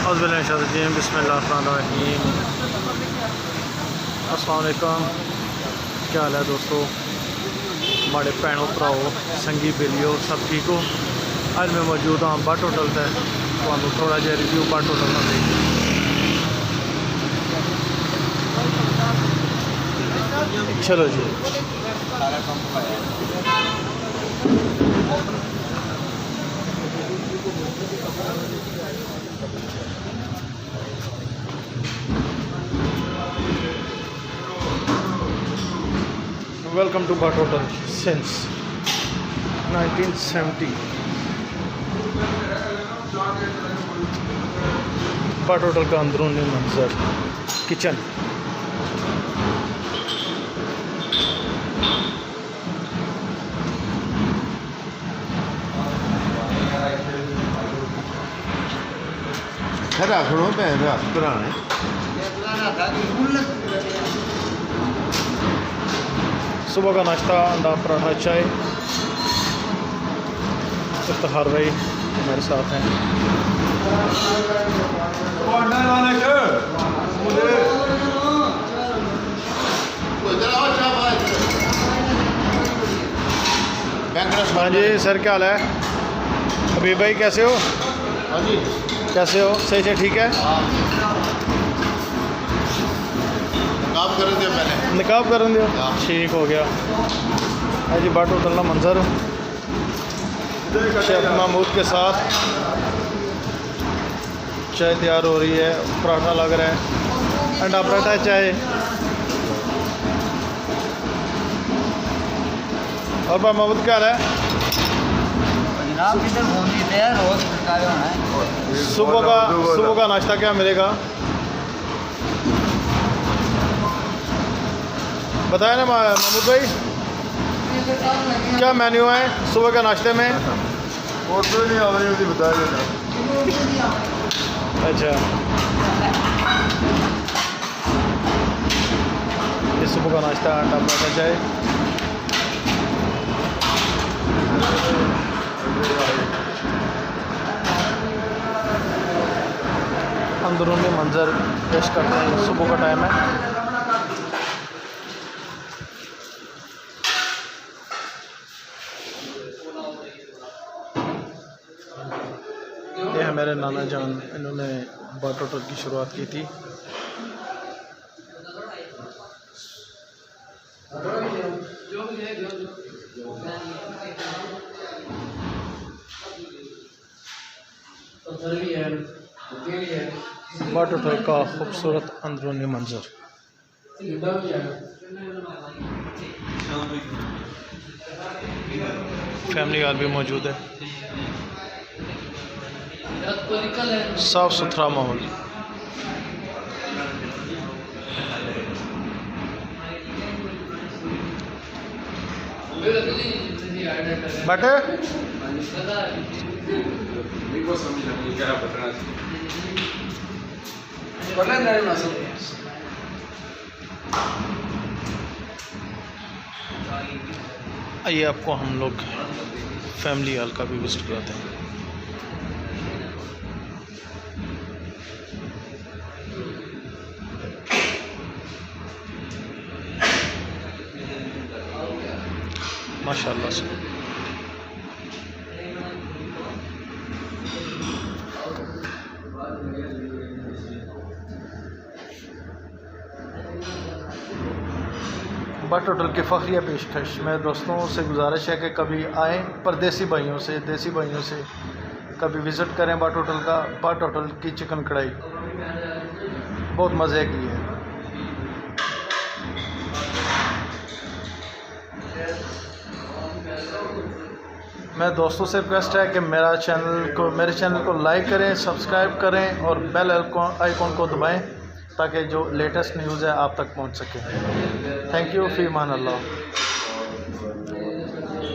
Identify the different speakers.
Speaker 1: बिस्मिल्लाहिर्रहमानिर्रहीम। अस्सलाम वालेकुम, क्या हाल है दोस्तों, हमारे भैनों भराओ संगी बेलियो सब ठीक हो। अज मैं मौजूद हाँ बट होटल से, तो थोड़ा जहा रिव्यू बट होटल का दें। चलो जी, welcome to Butt hotel since 1970। Butt hotel का अंदरूनी मंजर, किचन, सुबह का नाश्ता, अंडा पराठा, चाय। इफ्तार भाई हमारे साथ हैं। हाँ जी सर, क्या हाल है? हबीब भाई कैसे हो?
Speaker 2: हाँ जी,
Speaker 1: कैसे हो? सही से ठीक है?
Speaker 2: काम कर रहे थे पहले।
Speaker 1: निकाब कर दो,
Speaker 2: हाँ।
Speaker 1: ठीक हो गया। हाँ जी, बट होटल का मंजर, शेफ महमूद के साथ चाय तैयार हो रही है, पराठा लग रहा है, अंडा पराठा, चाय। और भाई महमूद क्या हाल है? सुबह का नाश्ता क्या मिलेगा बताया ना महमूद भाई, क्या मेन्यू है सुबह के नाश्ते में?
Speaker 2: और तो नहीं आ रही होती, बताया जाता।
Speaker 1: अच्छा, ये सुबह का नाश्ता, अंडा पराठा, चाय। अंदरूनी मंजर पेश करते हैं, सुबह का टाइम है। ये है मेरे नाना जान, इन्होंने बट होटल की शुरुआत की थी। बट होटल का खूबसूरत अंदरूनी मंजर। फैमिली हॉल भी मौजूद है, साफ सुथरा माहौल। बट आइए आपको हम लोग फैमिली हॉल का भी विजिट कराते हैं। माशाल्लाह से बट होटल की फ़खरिया पेशकश। मेरे दोस्तों से गुजारिश है कि कभी आएँ, परदेसी भाइयों से, देसी भाइयों से कभी विज़िट करें बट होटल का। बट होटल की चिकन कढ़ाई बहुत मज़े की है। मेरे दोस्तों से रिक्वेस्ट है कि मेरे चैनल को लाइक करें, सब्सक्राइब करें और बेल आइकॉन को दबाएं ताकि जो लेटेस्ट न्यूज़ है आप तक पहुंच सके। Thank you, fee Aman Allah.